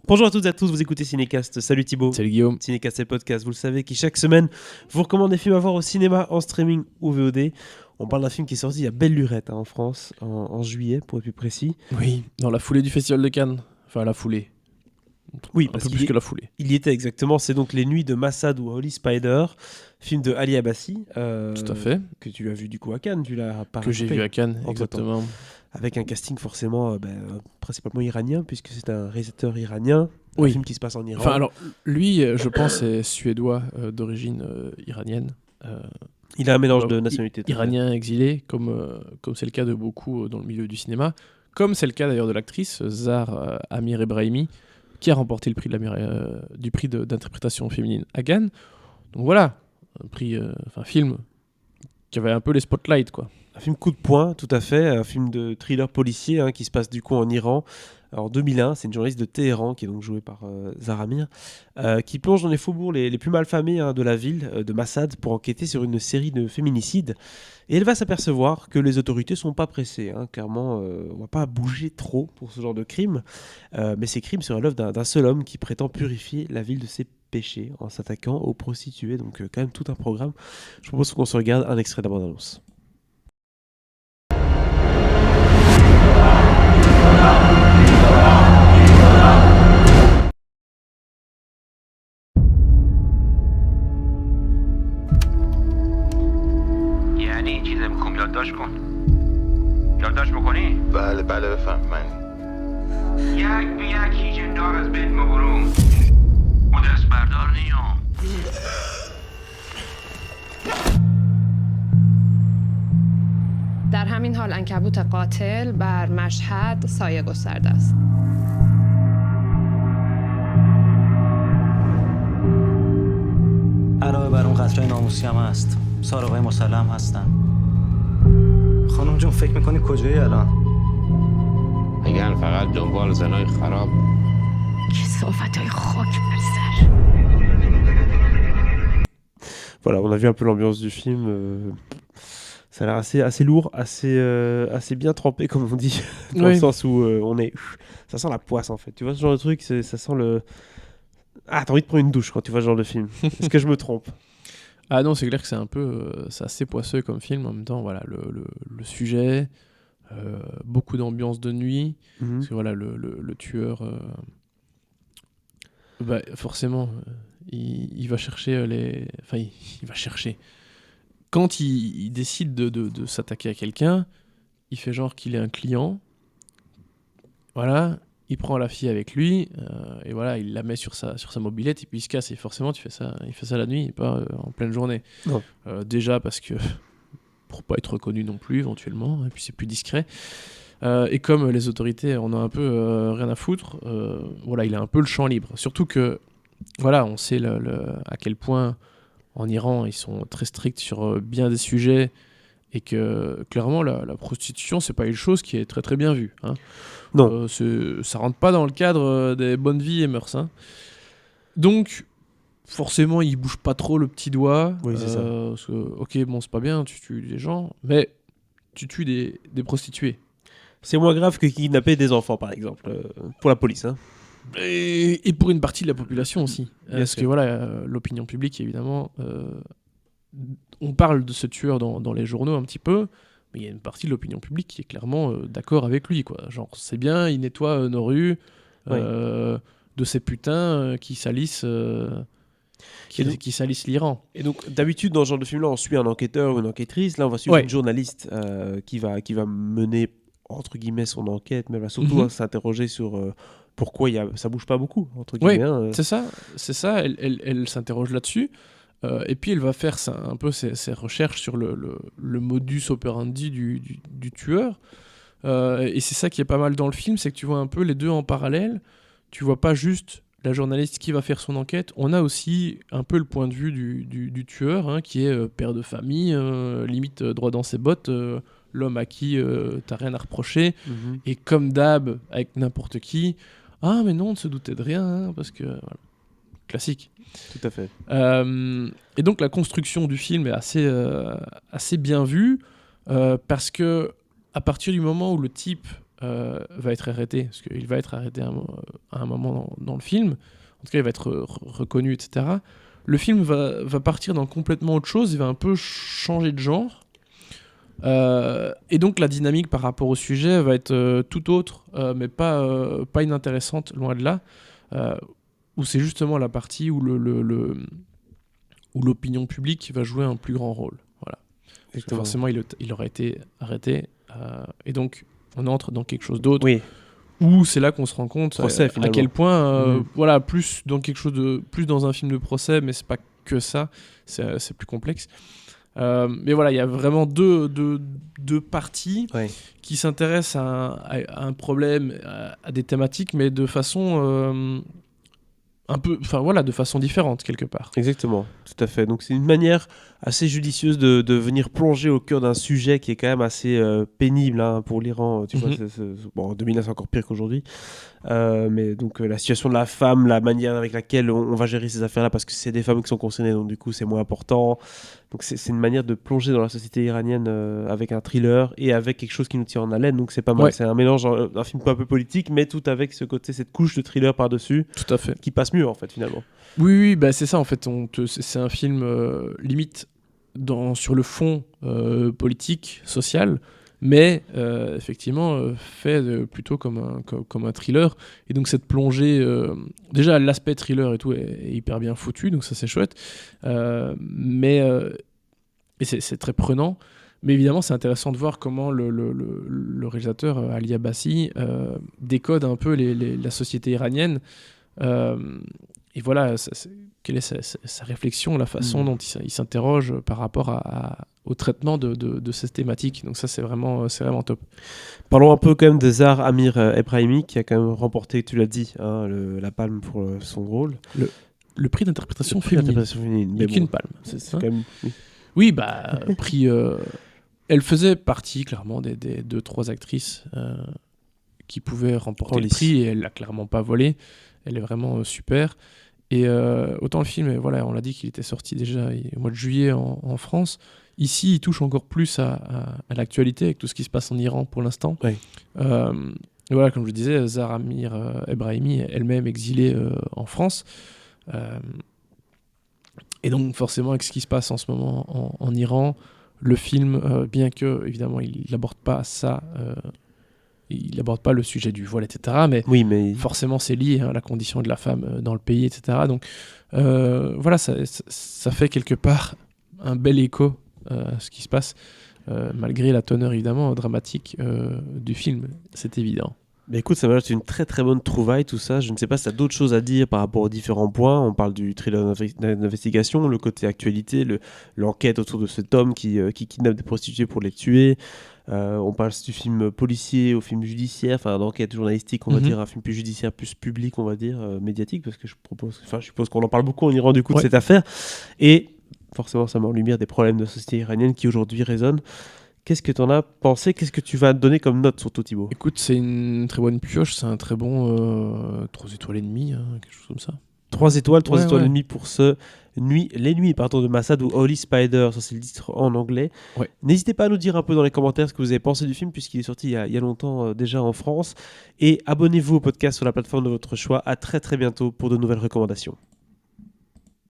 Bonjour à toutes et à tous, vous écoutez Cinécast. Salut Thibaut. Salut Guillaume. Cinécast, c'est le podcast, vous le savez, qui chaque semaine vous recommande des films à voir au cinéma, en streaming ou VOD. On parle d'un film qui est sorti il y a belle lurette en France, en juillet pour être plus précis. Oui, dans la foulée du Festival de Cannes. Enfin, la foulée. Oui, un parce peu plus que la foulée. Il y était exactement, c'est donc Les Nuits de Massad ou Holy Spider, film de Ali Abbasi. Tout à fait. Que tu as vu du coup à Cannes, tu l'as Que j'ai vu à Cannes, entre-temps. exactement. Avec un casting forcément principalement iranien, puisque c'est un réalisateur iranien. Oui. Un film qui se passe en Iran. Enfin, alors, lui, je pense, est suédois d'origine iranienne. Il a un mélange de nationalités. Iranien exilé, comme c'est le cas de beaucoup dans le milieu du cinéma. Comme c'est le cas d'ailleurs de l'actrice Zahar Amir Ebrahimi, qui a remporté le prix du prix d'interprétation féminine à Cannes. Donc voilà, un film qui avait un peu les spotlights, quoi. Un film coup de poing, tout à fait, un film de thriller policier qui se passe du coup en Iran. En 2001, c'est une journaliste de Téhéran qui est donc jouée par Zahar Amir, qui plonge dans les faubourgs les plus malfamés de la ville de Massad pour enquêter sur une série de féminicides. Et elle va s'apercevoir que les autorités sont pas pressées. Clairement, on va pas bouger trop pour ce genre de crime. Mais ces crimes seraient l'œuvre d'un seul homme qui prétend purifier la ville de ses péchés en s'attaquant aux prostituées. Donc quand même tout un programme. Je propose qu'on se regarde un extrait de la bande-annonce. یعنی چیز میخوام یادداشت کن یادداشت میکنی؟ بله بفهم من یک به یک هیچ انداغ از بین مبرو او دست بردار نیام در همین حال عنکبوت قاتل بر مشهد سایه گسترده است. علاوه بر اون قطره ناموسی هم هست. سارقای مسلم هستن. خانم جون فکر میکنی کجایی الان؟ میگن فقط دنبال زنای خراب. کثافتای خاک بر سر. Voilà, on a vu un peu l'ambiance du film. Ça a l'air assez lourd, assez bien trempé, comme on dit, dans le sens où ça sent la poisse en fait. Tu vois ce genre de truc, ça sent le. Ah, t'as envie de prendre une douche quand tu vois ce genre de film. Est-ce que je me trompe? Ah non, c'est clair que c'est un peu, c'est assez poisseux comme film. En même temps, voilà, le sujet, beaucoup d'ambiance de nuit. Parce que voilà, le tueur, forcément, il va chercher les. Enfin, il va chercher. Quand il décide de s'attaquer à quelqu'un, il fait genre qu'il est un client. Voilà, il prend la fille avec lui et voilà, il la met sur sa mobilette et puis il se casse. Et forcément, il fait ça la nuit et pas en pleine journée. Non. Déjà parce que pour pas être reconnu non plus éventuellement, et puis c'est plus discret. Et comme les autorités en ont un peu rien à foutre, voilà, il a un peu le champ libre. Surtout que voilà, on sait à quel point en Iran ils sont très stricts sur bien des sujets. Et que clairement la prostitution c'est pas une chose qui est très très bien vue. Non. Ça rentre pas dans le cadre des bonnes vies et mœurs. Donc forcément il bouge pas trop le petit doigt. Oui, c'est ça. Parce que, ok, bon, c'est pas bien, tu tues des gens, mais tu tues des prostituées. C'est moins grave que kidnapper des enfants par exemple, pour la police. Et pour une partie de la population aussi. Parce sûr. que voilà, l'opinion publique évidemment. On parle de ce tueur dans les journaux un petit peu, mais il y a une partie de l'opinion publique qui est clairement d'accord avec lui, quoi. Genre, c'est bien, il nettoie nos rues de ces putains qui salissent qui salissent l'Iran. Et donc, d'habitude, dans ce genre de film-là, on suit un enquêteur ou une enquêtrice. Là, on va suivre une journaliste qui va mener, entre guillemets, son enquête, mais elle va surtout s'interroger sur pourquoi ça bouge pas beaucoup, entre guillemets. C'est ça, elle s'interroge là-dessus. Et puis elle va faire un peu ses recherches sur le modus operandi du tueur. Et c'est ça qui est pas mal dans le film, c'est que tu vois un peu les deux en parallèle. Tu vois pas juste la journaliste qui va faire son enquête. On a aussi un peu le point de vue du tueur, qui est père de famille, limite droit dans ses bottes, l'homme à qui t'as rien à reprocher. Et comme d'hab, avec n'importe qui, ah mais non, on ne se doutait de rien, parce que... Voilà. Classique. Tout à fait. Et donc la construction du film est assez bien vue parce que à partir du moment où le type va être arrêté, parce qu'il va être arrêté à un moment dans le film, en tout cas il va être reconnu, etc. Le film va partir dans complètement autre chose, il va un peu changer de genre. Et donc la dynamique par rapport au sujet va être tout autre, mais pas inintéressante, loin de là, où c'est justement la partie où où l'opinion publique va jouer un plus grand rôle. Voilà. Parce que forcément, il aurait été arrêté, et donc on entre dans quelque chose d'autre. Oui. Où c'est là qu'on se rend compte Procès, à quel point, voilà, plus dans un film de procès, mais c'est pas que ça, c'est plus complexe. Mais voilà, il y a vraiment deux parties qui s'intéressent à un problème, à des thématiques, mais de façon de façon différente quelque part. Exactement, tout à fait. Donc c'est une manière assez judicieuse de venir plonger au cœur d'un sujet qui est quand même assez pénible pour l'Iran. Tu vois, bon, en 2001 c'est encore pire qu'aujourd'hui. Mais donc la situation de la femme, la manière avec laquelle on va gérer ces affaires-là, parce que c'est des femmes qui sont concernées, donc du coup c'est moins important. Donc c'est une manière de plonger dans la société iranienne avec un thriller et avec quelque chose qui nous tient en haleine. Donc c'est pas mal. Ouais. C'est un mélange d'un film un peu politique, mais tout avec ce côté, cette couche de thriller par-dessus. Tout à fait. Qui passe mieux en fait finalement. Oui, bah c'est ça en fait. C'est un film limite sur le fond politique, social, mais effectivement fait plutôt comme un thriller. Et donc cette plongée, déjà l'aspect thriller et tout est hyper bien foutu, donc ça c'est chouette. Et c'est très prenant. Mais évidemment, c'est intéressant de voir comment le réalisateur Ali Abbasi décode un peu la société iranienne. Et voilà, quelle est sa réflexion, la façon dont il s'interroge par rapport au traitement de cette thématique. Donc ça, c'est vraiment top. Parlons un peu quand même de Zahar Amir Ebrahimi, qui a quand même remporté, tu l'as dit, la palme pour son rôle. Le prix d'interprétation féminine. Il n'y a qu'une palme. C'est quand même... Oui, bah, prix... elle faisait partie, clairement, des 2-3 actrices qui pouvaient remporter le prix, et elle l'a clairement pas volé. Elle est vraiment super. Et autant le film, voilà, on l'a dit qu'il était sorti déjà au mois de juillet en France. Ici, il touche encore plus à l'actualité avec tout ce qui se passe en Iran pour l'instant. Oui. Et voilà, comme je le disais, Zahar Amir Ebrahimi, elle-même exilée en France. Et donc, forcément, avec ce qui se passe en ce moment en Iran, le film, bien que, évidemment, il n'aborde pas ça... il n'aborde pas le sujet du voile, etc. Mais forcément, c'est lié à la condition de la femme dans le pays, etc. Donc, voilà, ça fait quelque part un bel écho à ce qui se passe, malgré la teneur, évidemment, dramatique du film. C'est évident. Mais écoute, ça m'a l'air d'être une très très bonne trouvaille, tout ça. Je ne sais pas si tu as d'autres choses à dire par rapport aux différents points. On parle du thriller d'investigation, le côté actualité, l'enquête autour de cet homme qui kidnappe des prostituées pour les tuer. On parle du film policier au film judiciaire, enfin d'enquête journalistique, on va dire, un film plus judiciaire, plus public, on va dire, médiatique, parce que je suppose qu'on en parle beaucoup en Iran du coup de cette affaire. Et forcément, ça met en lumière des problèmes de société iranienne qui aujourd'hui résonnent. Qu'est-ce que tu en as pensé ? Qu'est-ce que tu vas donner comme note sur tout, Thibaut ? Écoute, c'est une très bonne pioche, c'est un très bon 3 étoiles et demie, quelque chose comme ça. 3 étoiles et demie pour Les Nuits de Massad, ou Holy Spider, ça c'est le titre en anglais. Ouais. N'hésitez pas à nous dire un peu dans les commentaires ce que vous avez pensé du film, puisqu'il est sorti il y a longtemps déjà en France. Et abonnez-vous au podcast sur la plateforme de votre choix. À très très bientôt pour de nouvelles recommandations.